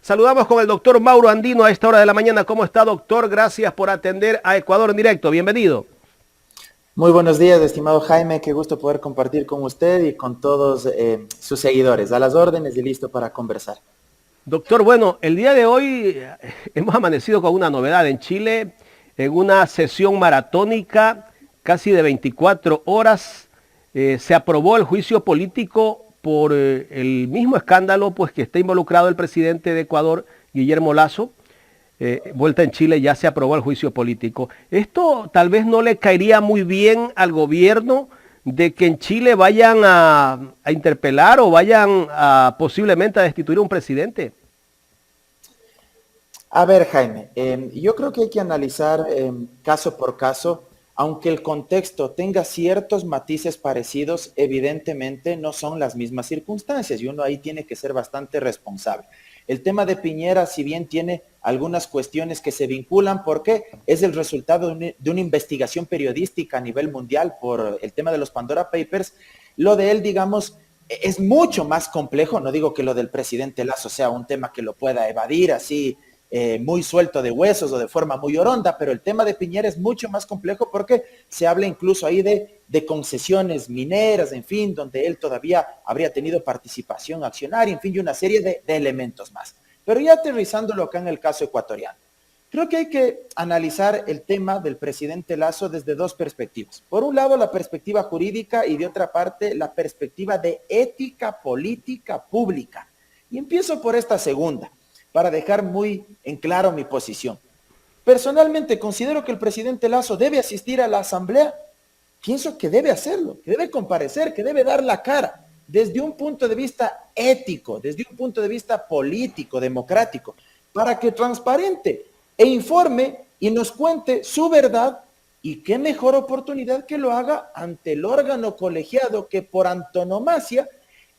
Saludamos con el doctor Mauro Andino a esta hora de la mañana. ¿Cómo está, doctor? Gracias por atender a Ecuador en directo. Bienvenido. Muy buenos días, estimado Jaime. Qué gusto poder compartir con usted y con todos sus seguidores. A las órdenes y listo para conversar. Doctor, bueno, el día de hoy hemos amanecido con una novedad en Chile, en una sesión maratónica casi de 24 horas. Se aprobó el juicio político por el mismo escándalo pues, que está involucrado el presidente de Ecuador, Guillermo Lasso. Vuelta en Chile, ya se aprobó el juicio político. Esto tal vez no le caería muy bien al gobierno de que en Chile vayan a interpelar o vayan posiblemente a destituir a un presidente. A ver, Jaime, yo creo que hay que analizar caso por caso, aunque el contexto tenga ciertos matices parecidos, evidentemente no son las mismas circunstancias y uno ahí tiene que ser bastante responsable. El tema de Piñera, si bien tiene algunas cuestiones que se vinculan, porque es el resultado de una investigación periodística a nivel mundial por el tema de los Pandora Papers, lo de él, digamos, es mucho más complejo. No digo que lo del presidente Lasso sea un tema que lo pueda evadir así, muy suelto de huesos o de forma muy oronda, pero el tema de Piñera es mucho más complejo porque se habla incluso ahí de concesiones mineras, en fin, donde él todavía habría tenido participación accionaria, en fin, y una serie de elementos más. Pero ya aterrizándolo acá en el caso ecuatoriano, creo que hay que analizar el tema del presidente Lasso desde dos perspectivas. Por un lado, la perspectiva jurídica y de otra parte, la perspectiva de ética política pública. Y empiezo por esta segunda, para dejar muy en claro mi posición. Personalmente considero que el presidente Lasso debe asistir a la asamblea. Pienso que debe hacerlo, que debe comparecer, que debe dar la cara desde un punto de vista ético, desde un punto de vista político, democrático, para que transparente e informe y nos cuente su verdad. Y qué mejor oportunidad que lo haga ante el órgano colegiado que por antonomasia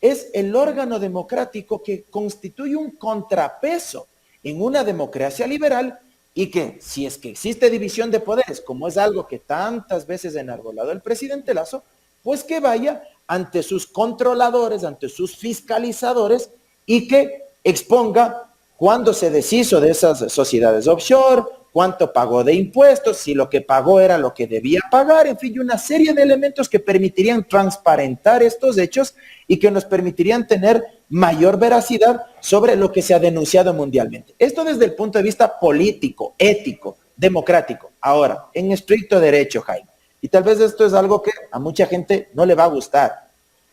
es el órgano democrático que constituye un contrapeso en una democracia liberal y que, si es que existe división de poderes, como es algo que tantas veces ha enarbolado el presidente Lasso, pues que vaya ante sus controladores, ante sus fiscalizadores y que exponga cuándo se deshizo de esas sociedades offshore, cuánto pagó de impuestos, si lo que pagó era lo que debía pagar, en fin, y una serie de elementos que permitirían transparentar estos hechos y que nos permitirían tener mayor veracidad sobre lo que se ha denunciado mundialmente. Esto desde el punto de vista político, ético, democrático. Ahora, en estricto derecho, Jaime, y tal vez esto es algo que a mucha gente no le va a gustar.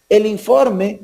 El informe,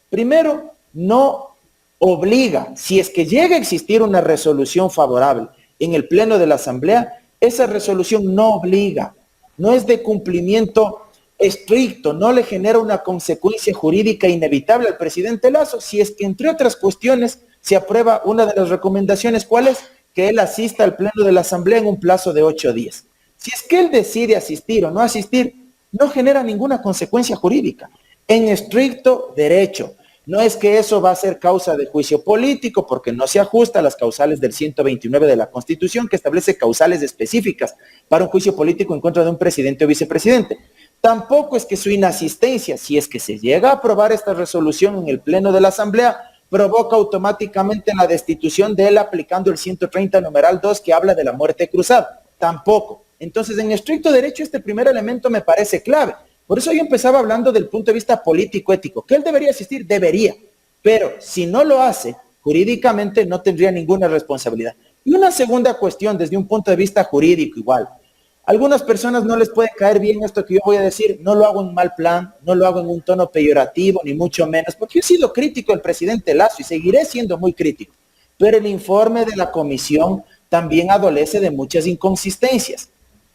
primero, no obliga, si es que llega a existir una resolución favorable en el pleno de la asamblea, esa resolución no obliga, no es de cumplimiento estricto, no le genera una consecuencia jurídica inevitable al presidente Lasso, si es que entre otras cuestiones se aprueba una de las recomendaciones, ¿cuál es? Que él asista al pleno de la asamblea en un plazo de 8 días. Si es que él decide asistir o no asistir, no genera ninguna consecuencia jurídica. En estricto derecho, no es que eso va a ser causa de juicio político porque no se ajusta a las causales del 129 de la Constitución, que establece causales específicas para un juicio político en contra de un presidente o vicepresidente. Tampoco es que su inasistencia, si es que se llega a aprobar esta resolución en el pleno de la asamblea, provoca automáticamente la destitución de él aplicando el 130 numeral 2 que habla de la muerte cruzada. Tampoco. Entonces, en estricto derecho, este primer elemento me parece clave. Por eso yo empezaba hablando del punto de vista político-ético. ¿Que él debería asistir? Debería. Pero si no lo hace, jurídicamente no tendría ninguna responsabilidad. Y una segunda cuestión, desde un punto de vista jurídico igual. A algunas personas no les puede caer bien esto que yo voy a decir. No lo hago en mal plan, no lo hago en un tono peyorativo, ni mucho menos, porque yo he sido crítico del presidente Lasso y seguiré siendo muy crítico. Pero el informe de la comisión también adolece de muchas inconsistencias.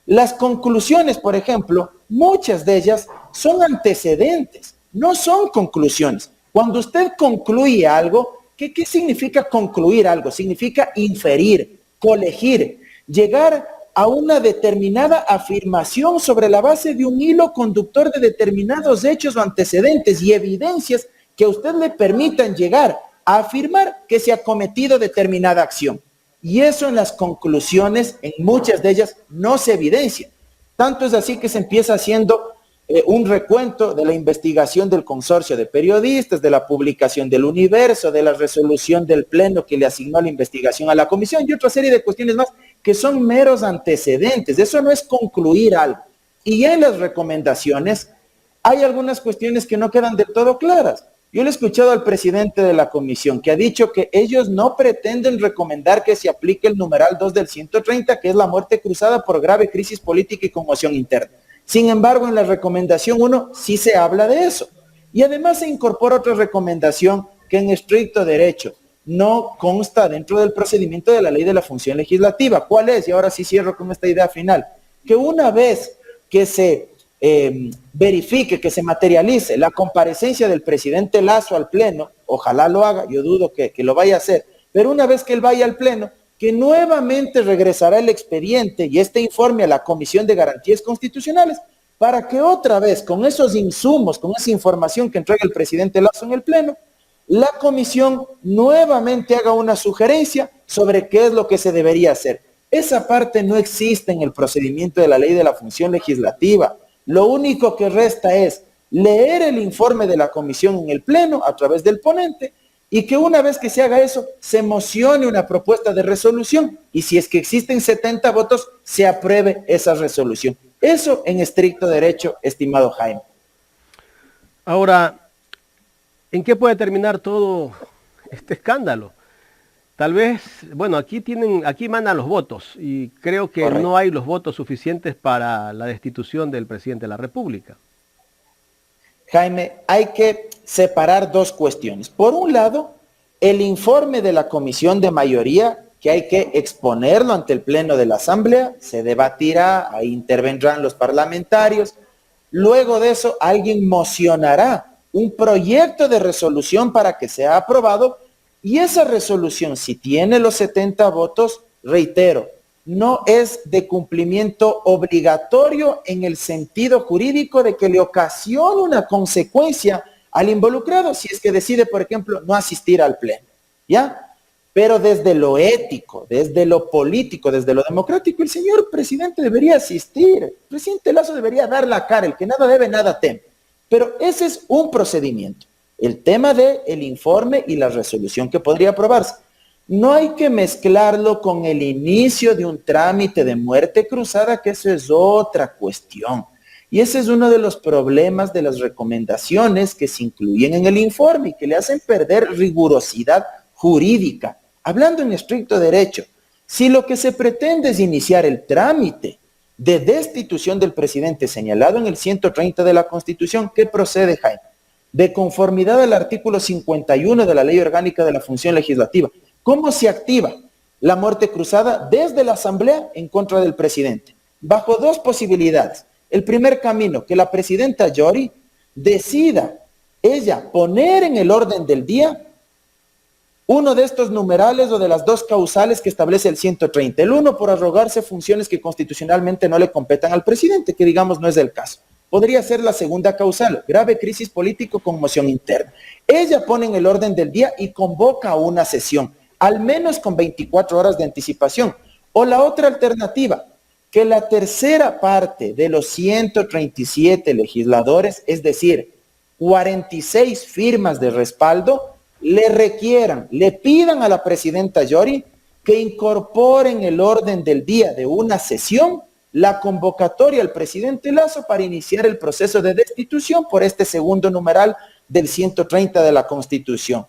Las conclusiones, por ejemplo, muchas de ellas son antecedentes, no son conclusiones. Cuando usted concluye algo, ¿qué significa concluir algo? Significa inferir, colegir, llegar a una determinada afirmación sobre la base de un hilo conductor de determinados hechos o antecedentes y evidencias que a usted le permitan llegar a afirmar que se ha cometido determinada acción. Y eso en las conclusiones, en muchas de ellas, no se evidencia. Tanto es así que se empieza haciendo un recuento de la investigación del consorcio de periodistas, de la publicación del Universo, de la resolución del Pleno que le asignó la investigación a la comisión y otra serie de cuestiones más que son meros antecedentes. Eso no es concluir algo. Y en las recomendaciones hay algunas cuestiones que no quedan del todo claras. Yo le he escuchado al presidente de la comisión que ha dicho que ellos no pretenden recomendar que se aplique el numeral 2 del 130, que es la muerte cruzada por grave crisis política y conmoción interna. Sin embargo, en la recomendación 1 sí se habla de eso. Y además se incorpora otra recomendación que en estricto derecho no consta dentro del procedimiento de la ley de la función legislativa. ¿Cuál es? Y ahora sí cierro con esta idea final. Que una vez que se verifique, que se materialice la comparecencia del presidente Lasso al Pleno, ojalá lo haga, yo dudo que lo vaya a hacer, pero una vez que él vaya al Pleno, que nuevamente regresará el expediente y este informe a la Comisión de Garantías Constitucionales para que otra vez, con esos insumos, con esa información que entrega el presidente Lasso en el Pleno, la comisión nuevamente haga una sugerencia sobre qué es lo que se debería hacer. Esa parte no existe en el procedimiento de la ley de la función legislativa. Lo único que resta es leer el informe de la comisión en el Pleno a través del ponente y que una vez que se haga eso, se mocione una propuesta de resolución y si es que existen 70 votos, se apruebe esa resolución. Eso en estricto derecho, estimado Jaime. Ahora, ¿en qué puede terminar todo este escándalo? Tal vez, bueno, aquí mandan los votos y creo que Correcto. no hay los votos suficientes para la destitución del presidente de la República. Jaime, hay que separar dos cuestiones. Por un lado, el informe de la comisión de mayoría, que hay que exponerlo ante el Pleno de la Asamblea, se debatirá, ahí intervendrán los parlamentarios. Luego de eso, alguien mocionará un proyecto de resolución para que sea aprobado y esa resolución, si tiene los 70 votos, reitero, no es de cumplimiento obligatorio en el sentido jurídico de que le ocasione una consecuencia al involucrado si es que decide, por ejemplo, no asistir al Pleno, ¿ya? Pero desde lo ético, desde lo político, desde lo democrático, el señor presidente debería asistir. El presidente Lasso debería dar la cara, el que nada debe, nada teme. Pero ese es un procedimiento. El tema del informe y la resolución que podría aprobarse. No hay que mezclarlo con el inicio de un trámite de muerte cruzada, que eso es otra cuestión. Y ese es uno de los problemas de las recomendaciones que se incluyen en el informe y que le hacen perder rigurosidad jurídica. Hablando en estricto derecho, si lo que se pretende es iniciar el trámite de destitución del presidente señalado en el 130 de la Constitución, ¿qué procede, Jaime? De conformidad al artículo 51 de la Ley Orgánica de la Función Legislativa. ¿Cómo se activa la muerte cruzada desde la Asamblea en contra del presidente? Bajo dos posibilidades. El primer camino, que la presidenta Yori decida ella poner en el orden del día uno de estos numerales o de las dos causales que establece el 130. El uno por arrogarse funciones que constitucionalmente no le competan al presidente, que digamos no es el caso. Podría ser la segunda causal, grave crisis político, conmoción interna. Ella pone en el orden del día y convoca a una sesión, al menos con 24 horas de anticipación. O la otra alternativa, que la tercera parte de los 137 legisladores, es decir, 46 firmas de respaldo, le pidan a la presidenta Yori que incorpore en el orden del día de una sesión la convocatoria al presidente Lasso para iniciar el proceso de destitución por este segundo numeral del 130 de la Constitución.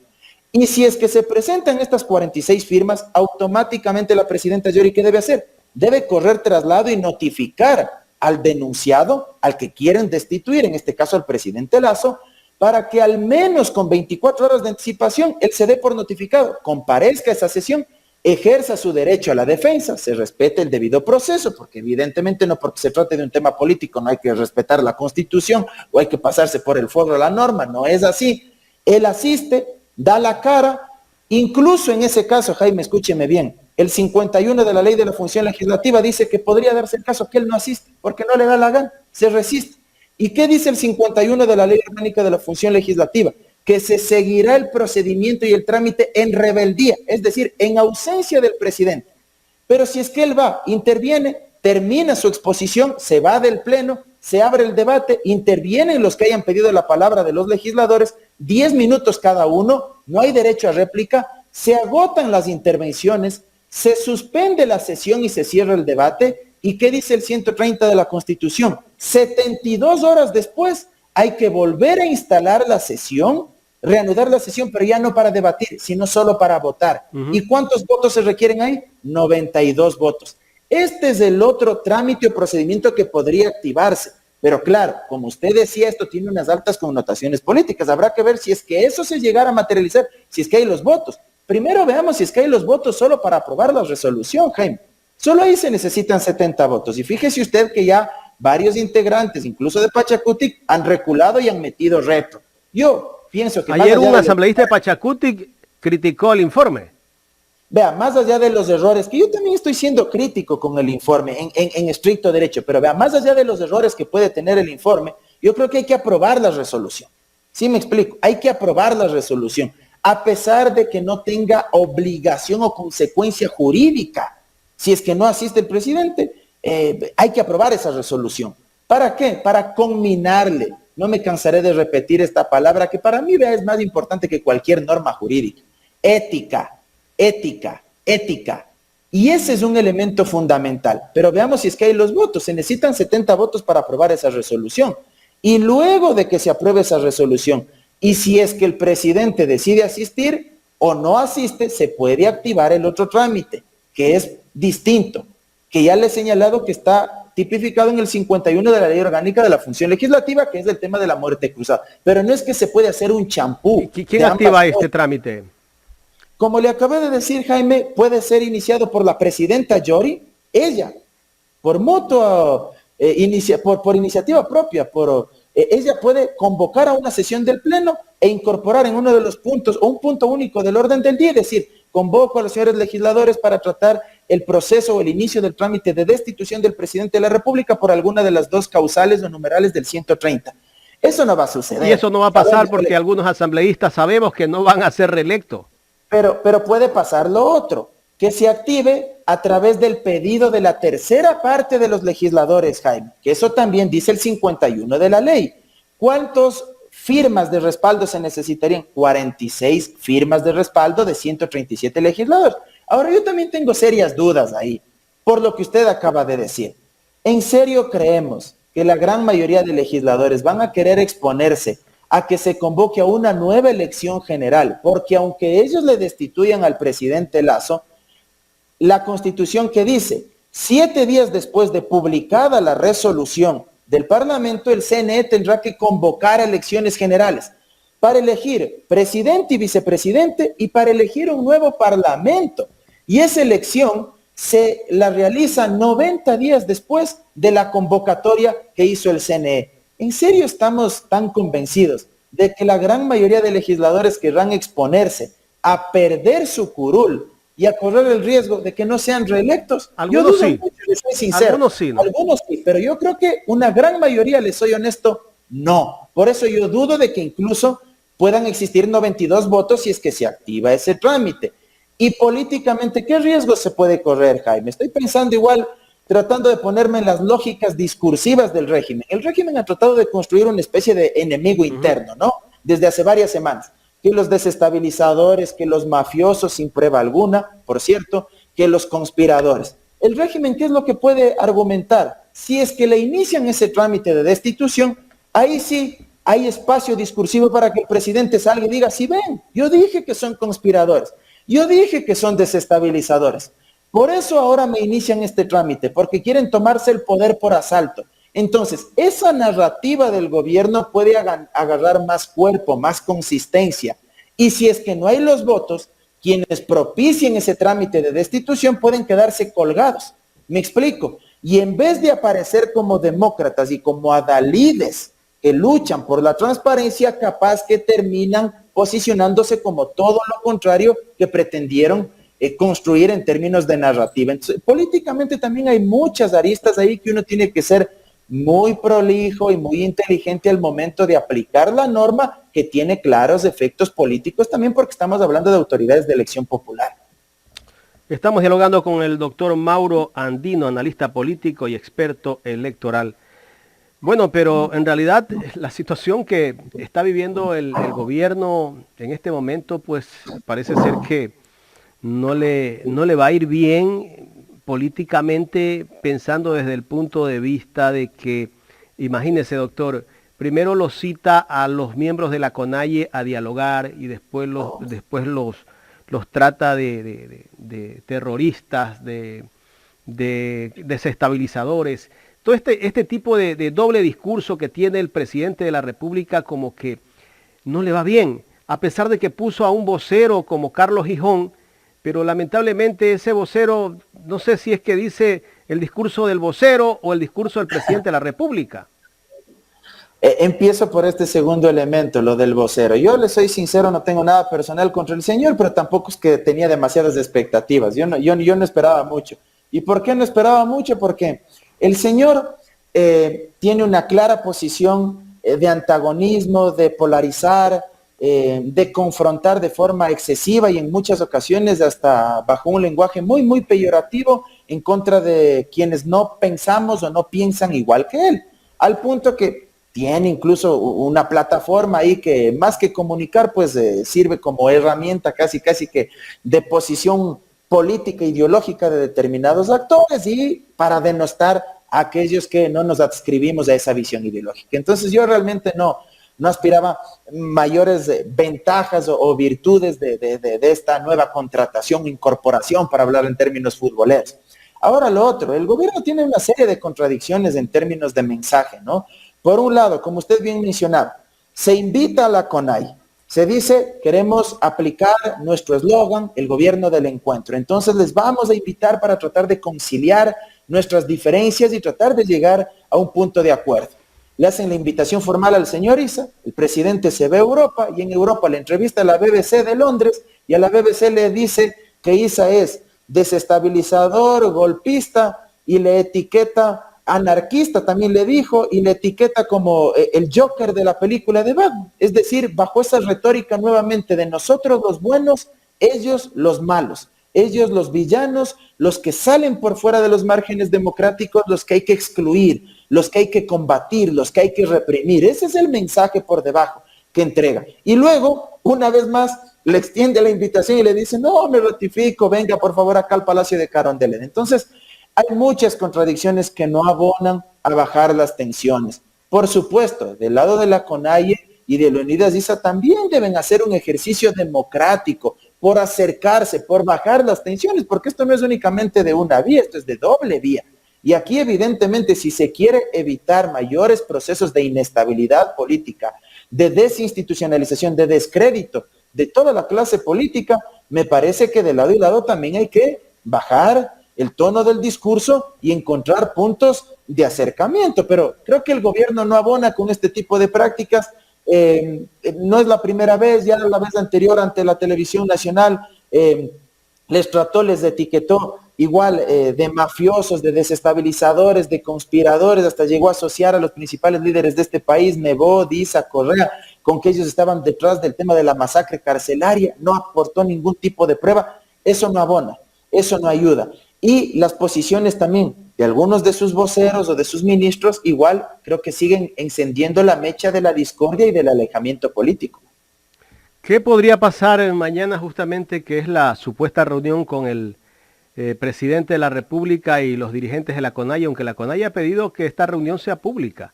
Y si es que se presentan estas 46 firmas, automáticamente la presidenta Yori, ¿qué debe hacer? Debe correr traslado y notificar al denunciado, al que quieren destituir, en este caso al presidente Lasso, para que al menos con 24 horas de anticipación él se dé por notificado, comparezca a esa sesión, ejerza su derecho a la defensa, se respete el debido proceso, porque evidentemente no porque se trate de un tema político no hay que respetar la Constitución o hay que pasarse por el forro de la norma, no es así. Él asiste, da la cara, incluso en ese caso, Jaime, escúcheme bien, el 51 de la Ley de la Función Legislativa dice que podría darse el caso que él no asiste, porque no le da la gana, se resiste. ¿Y qué dice el 51 de la Ley Orgánica de la Función Legislativa? Que se seguirá el procedimiento y el trámite en rebeldía, es decir, en ausencia del presidente. Pero si es que él va, interviene, termina su exposición, se va del Pleno, se abre el debate, intervienen los que hayan pedido la palabra de los legisladores, 10 minutos cada uno, no hay derecho a réplica, se agotan las intervenciones, se suspende la sesión y se cierra el debate. ¿Y qué dice el 130 de la Constitución? 72 horas después hay que volver a instalar la sesión, reanudar la sesión, pero ya no para debatir, sino solo para votar. ¿Y cuántos votos se requieren ahí? 92 votos. Este es el otro trámite o procedimiento que podría activarse. Pero claro, como usted decía, esto tiene unas altas connotaciones políticas. Habrá que ver si es que eso se llegara a materializar, si es que hay los votos. Primero veamos si es que hay los votos solo para aprobar la resolución, Jaime. Solo ahí se necesitan 70 votos. Y fíjese usted que ya varios integrantes, incluso de Pachacutic, han reculado y han metido reto. Yo pienso que... Ayer un asambleísta de Pachacutic criticó el informe. Vea, más allá de los errores, que yo también estoy siendo crítico con el informe en estricto derecho, pero vea, más allá de los errores que puede tener el informe, yo creo que hay que aprobar la resolución. ¿Sí me explico? Hay que aprobar la resolución, a pesar de que no tenga obligación o consecuencia jurídica. Si es que no asiste el presidente, hay que aprobar esa resolución. ¿Para qué? Para conminarle. No me cansaré de repetir esta palabra que para mí, vea, es más importante que cualquier norma jurídica. Ética, ética, ética. Y ese es un elemento fundamental. Pero veamos si es que hay los votos. Se necesitan 70 votos para aprobar esa resolución. Y luego de que se apruebe esa resolución, y si es que el presidente decide asistir o no asiste, se puede activar el otro trámite, que es distinto, que ya le he señalado que está tipificado en el 51 de la Ley Orgánica de la Función Legislativa, que es el tema de la muerte cruzada. Pero no es que se puede hacer un champú. ¿Quién activa este trámite? Como le acabé de decir, Jaime, puede ser iniciado por la presidenta Yori, ella, por por iniciativa propia, ella puede convocar a una sesión del Pleno e incorporar en uno de los puntos, o un punto único del orden del día, es decir, convoco a los señores legisladores para tratar el proceso o el inicio del trámite de destitución del presidente de la República por alguna de las dos causales o numerales del 130. Eso no va a suceder. Y eso no va a pasar porque algunos asambleístas sabemos que no van a ser reelectos. Pero puede pasar lo otro, que se active a través del pedido de la tercera parte de los legisladores, Jaime, que eso también dice el 51 de la ley. ¿Cuántos firmas de respaldo se necesitarían? 46 firmas de respaldo de 137 legisladores. Ahora, yo también tengo serias dudas ahí, por lo que usted acaba de decir. ¿En serio creemos que la gran mayoría de legisladores van a querer exponerse a que se convoque a una nueva elección general? Porque aunque ellos le destituyan al presidente Lasso, la Constitución que dice, 7 días después de publicada la resolución del Parlamento, el CNE tendrá que convocar elecciones generales para elegir presidente y vicepresidente y para elegir un nuevo Parlamento. Y esa elección se la realiza 90 días después de la convocatoria que hizo el CNE. ¿En serio estamos tan convencidos de que la gran mayoría de legisladores querrán exponerse a perder su curul y a correr el riesgo de que no sean reelectos? Algunos yo dudo sí. mucho, les soy sincero. Algunos sí, ¿no? Algunos sí, pero yo creo que una gran mayoría, les soy honesto, no. Por eso yo dudo de que incluso puedan existir 92 votos si es que se activa ese trámite. Y políticamente, ¿qué riesgo se puede correr, Jaime? Estoy pensando igual, tratando de ponerme en las lógicas discursivas del régimen. El régimen ha tratado de construir una especie de enemigo interno, ¿no? Desde hace varias semanas. Que los desestabilizadores, que los mafiosos sin prueba alguna, por cierto, que los conspiradores. El régimen, ¿qué es lo que puede argumentar? Si es que le inician ese trámite de destitución, ahí sí hay espacio discursivo para que el presidente salga y diga, sí ven, yo dije que son conspiradores, yo dije que son desestabilizadores. Por eso ahora me inician este trámite, porque quieren tomarse el poder por asalto. Entonces, esa narrativa del gobierno puede agarrar más cuerpo, más consistencia. Y si es que no hay los votos, quienes propicien ese trámite de destitución pueden quedarse colgados. ¿Me explico? Y en vez de aparecer como demócratas y como adalides que luchan por la transparencia, capaz que terminan posicionándose como todo lo contrario que pretendieron construir en términos de narrativa. Entonces, políticamente también hay muchas aristas ahí que uno tiene que ser muy prolijo y muy inteligente al momento de aplicar la norma, que tiene claros efectos políticos también, porque estamos hablando de autoridades de elección popular. Estamos dialogando con el doctor Mauro Andino, analista político y experto electoral. Bueno, pero en realidad la situación que está viviendo el gobierno en este momento, pues parece ser que no le va a ir bien políticamente, pensando desde el punto de vista de que, imagínese, doctor, primero los cita a los miembros de la CONAIE a dialogar y después los trata de terroristas, de desestabilizadores. Todo este tipo de doble discurso que tiene el presidente de la República como que no le va bien, a pesar de que puso a un vocero como Carlos Gijón, pero lamentablemente ese vocero, no sé si es que dice el discurso del vocero o el discurso del presidente de la República. Empiezo por este segundo elemento, lo del vocero. Yo le soy sincero, no tengo nada personal contra el señor, pero tampoco es que tenía demasiadas expectativas. Yo no esperaba mucho. ¿Y por qué no esperaba mucho? Porque el señor tiene una clara posición de antagonismo, de polarizar, de confrontar de forma excesiva y en muchas ocasiones hasta bajo un lenguaje muy, muy peyorativo en contra de quienes no pensamos o no piensan igual que él. Al punto que tiene incluso una plataforma ahí que más que comunicar, pues sirve como herramienta casi que de posición política, ideológica de determinados actores y para denostar a aquellos que no nos adscribimos a esa visión ideológica. Entonces yo realmente no aspiraba mayores ventajas o virtudes de esta nueva contratación, incorporación, para hablar en términos futboleros. Ahora lo otro, el gobierno tiene una serie de contradicciones en términos de mensaje, ¿no? Por un lado, como usted bien mencionaba, se invita a la CONAIE, se dice, queremos aplicar nuestro eslogan, el gobierno del encuentro. Entonces les vamos a invitar para tratar de conciliar nuestras diferencias y tratar de llegar a un punto de acuerdo. Le hacen la invitación formal al señor Issa, el presidente se va a Europa y en Europa le entrevista a la BBC de Londres y a la BBC le dice que Issa es desestabilizador, golpista y le etiqueta anarquista, también le dijo, y le etiqueta como el Joker de la película de Batman. Es decir, bajo esa retórica nuevamente de nosotros los buenos, ellos los malos, ellos los villanos, los que salen por fuera de los márgenes democráticos, los que hay que excluir, los que hay que combatir, los que hay que reprimir. Ese es el mensaje por debajo que entrega. Y luego, una vez más, le extiende la invitación y le dice, no, me ratifico, venga por favor acá al Palacio de Carondelet. Entonces, hay muchas contradicciones que no abonan a bajar las tensiones. Por supuesto, del lado de la CONAIE y de Leonidas Issa también deben hacer un ejercicio democrático por acercarse, por bajar las tensiones, porque esto no es únicamente de una vía, esto es de doble vía. Y aquí evidentemente si se quiere evitar mayores procesos de inestabilidad política, de desinstitucionalización, de descrédito de toda la clase política, me parece que de lado y lado también hay que bajar el tono del discurso y encontrar puntos de acercamiento, pero creo que el gobierno no abona con este tipo de prácticas. No es la primera vez, ya la vez anterior ante la televisión nacional les etiquetó igual de mafiosos, de desestabilizadores, de conspiradores, hasta llegó a asociar a los principales líderes de este país, Nebot, Issa, Correa, con que ellos estaban detrás del tema de la masacre carcelaria, no aportó ningún tipo de prueba. Eso no abona, eso no ayuda. Y las posiciones también de algunos de sus voceros o de sus ministros, igual creo que siguen encendiendo la mecha de la discordia y del alejamiento político. ¿Qué podría pasar mañana justamente, que es la supuesta reunión con el presidente de la República y los dirigentes de la CONAIE, aunque la CONAIE ha pedido que esta reunión sea pública?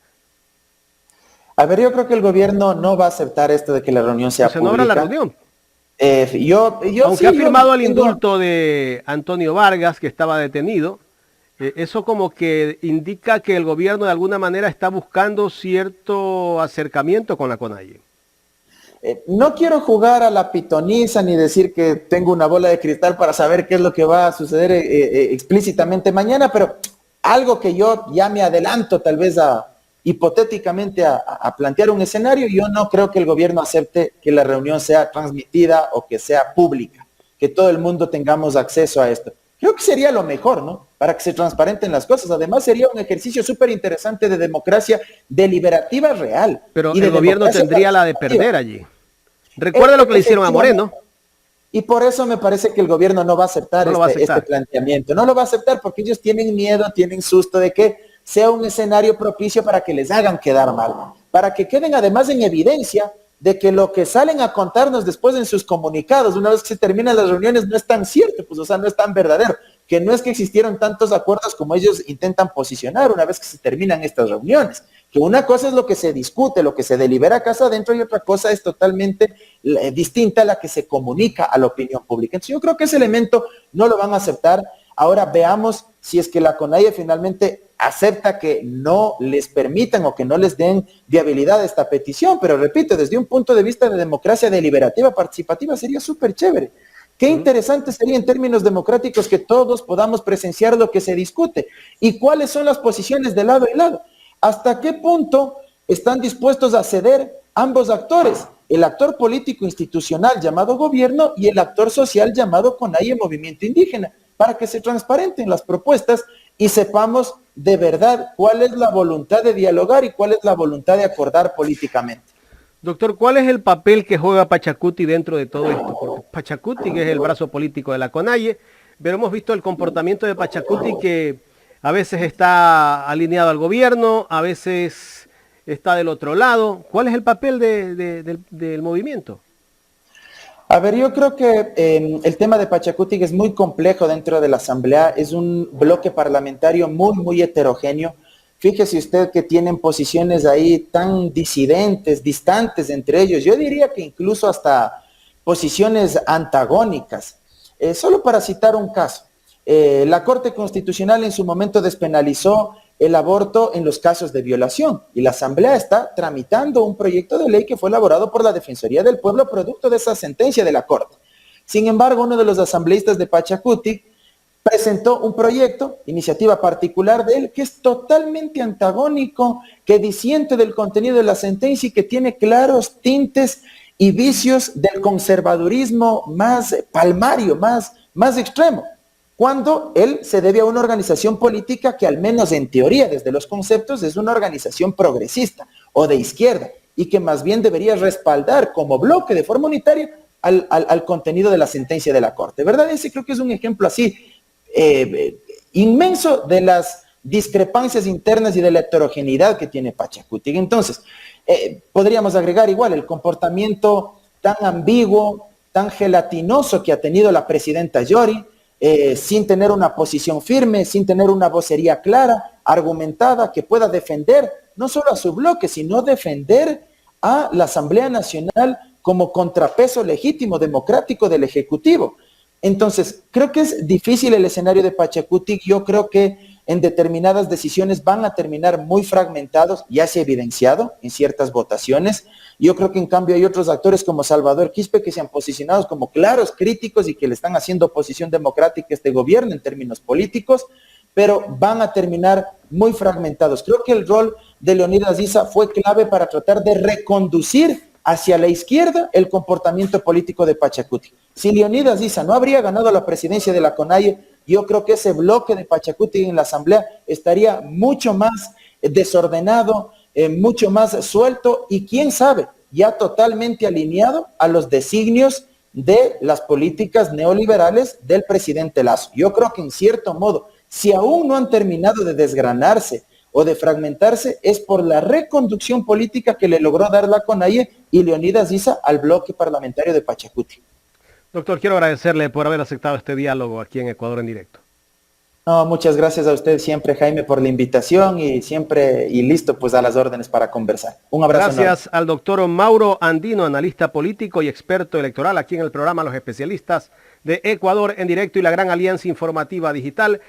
A ver, yo creo que el gobierno no va a aceptar esto de que la reunión sea pública. ¿No habrá la reunión? Aunque sí, ha firmado el indulto de Antonio Vargas, que estaba detenido, eso como que indica que el gobierno de alguna manera está buscando cierto acercamiento con la CONAIE. No quiero jugar a la pitoniza ni decir que tengo una bola de cristal para saber qué es lo que va a suceder explícitamente mañana, pero algo que yo ya me adelanto tal vez hipotéticamente a plantear un escenario, yo no creo que el gobierno acepte que la reunión sea transmitida o que sea pública, que todo el mundo tengamos acceso a esto. Creo que sería lo mejor, ¿no? Para que se transparenten las cosas. Además sería un ejercicio súper interesante de democracia deliberativa real. Pero el gobierno tendría la de perder allí. Recuerda lo que le hicieron a Moreno. Y por eso me parece que el gobierno no va a aceptar este planteamiento. No lo va a aceptar porque ellos tienen miedo, tienen susto de que sea un escenario propicio para que les hagan quedar mal, para que queden además en evidencia de que lo que salen a contarnos después en sus comunicados, una vez que se terminan las reuniones, no es tan cierto, pues, o sea, no es tan verdadero, que no es que existieron tantos acuerdos como ellos intentan posicionar una vez que se terminan estas reuniones, que una cosa es lo que se discute, lo que se delibera casa adentro, y otra cosa es totalmente distinta a la que se comunica a la opinión pública. Entonces yo creo que ese elemento no lo van a aceptar. Ahora veamos si es que la CONAIE finalmente acepta que no les permitan o que no les den viabilidad a esta petición, pero repito, desde un punto de vista de democracia deliberativa participativa sería súper chévere. Qué interesante sería en términos democráticos que todos podamos presenciar lo que se discute y cuáles son las posiciones de lado y lado. ¿Hasta qué punto están dispuestos a ceder ambos actores? El actor político institucional llamado gobierno y el actor social llamado CONAIE Movimiento Indígena, para que se transparenten las propuestas y sepamos de verdad cuál es la voluntad de dialogar y cuál es la voluntad de acordar políticamente. Doctor, ¿cuál es el papel que juega Pachacuti dentro de todo esto? Porque Pachacuti, que es el brazo político de la CONAIE, pero hemos visto el comportamiento de Pachacuti que a veces está alineado al gobierno, a veces está del otro lado. ¿Cuál es el papel del movimiento? A ver, yo creo que el tema de Pachacuti es muy complejo dentro de la Asamblea, es un bloque parlamentario muy heterogéneo. Fíjese usted que tienen posiciones ahí tan disidentes, distantes entre ellos. Yo diría que incluso hasta posiciones antagónicas. Solo para citar un caso, la Corte Constitucional en su momento despenalizó el aborto en los casos de violación y la Asamblea está tramitando un proyecto de ley que fue elaborado por la Defensoría del Pueblo producto de esa sentencia de la Corte. Sin embargo, uno de los asambleístas de Pachacuti presentó un proyecto, iniciativa particular de él, que es totalmente antagónico, que disiente del contenido de la sentencia y que tiene claros tintes y vicios del conservadurismo más palmario, más extremo, cuando él se debe a una organización política que al menos en teoría, desde los conceptos, es una organización progresista o de izquierda y que más bien debería respaldar como bloque de forma unitaria al contenido de la sentencia de la Corte, ¿verdad? Ese creo que es un ejemplo así inmenso de las discrepancias internas y de la heterogeneidad que tiene Pachacuti. Entonces, podríamos agregar igual el comportamiento tan ambiguo, tan gelatinoso que ha tenido la presidenta Yori, sin tener una posición firme, sin tener una vocería clara, argumentada, que pueda defender no solo a su bloque, sino defender a la Asamblea Nacional como contrapeso legítimo, democrático del Ejecutivo. Entonces, creo que es difícil el escenario de Pachacuti. Yo creo que en determinadas decisiones van a terminar muy fragmentados, ya se ha evidenciado en ciertas votaciones. Yo creo que en cambio hay otros actores como Salvador Quispe que se han posicionado como claros críticos y que le están haciendo oposición democrática a este gobierno en términos políticos, pero van a terminar muy fragmentados. Creo que el rol de Leonidas Issa fue clave para tratar de reconducir hacia la izquierda el comportamiento político de Pachacuti. Si Leonidas Issa no habría ganado la presidencia de la CONAIE, yo creo que ese bloque de Pachacuti en la Asamblea estaría mucho más desordenado, mucho más suelto y quién sabe, ya totalmente alineado a los designios de las políticas neoliberales del presidente Lasso. Yo creo que en cierto modo, si aún no han terminado de desgranarse o de fragmentarse, es por la reconducción política que le logró dar la CONAIE y Leonidas Issa al bloque parlamentario de Pachacuti. Doctor, quiero agradecerle por haber aceptado este diálogo aquí en Ecuador en Directo. No, muchas gracias a usted siempre, Jaime, por la invitación y siempre y listo pues a las órdenes para conversar. Un abrazo. Gracias al doctor Mauro Andino, analista político y experto electoral aquí en el programa Los Especialistas de Ecuador en Directo y la Gran Alianza Informativa Digital.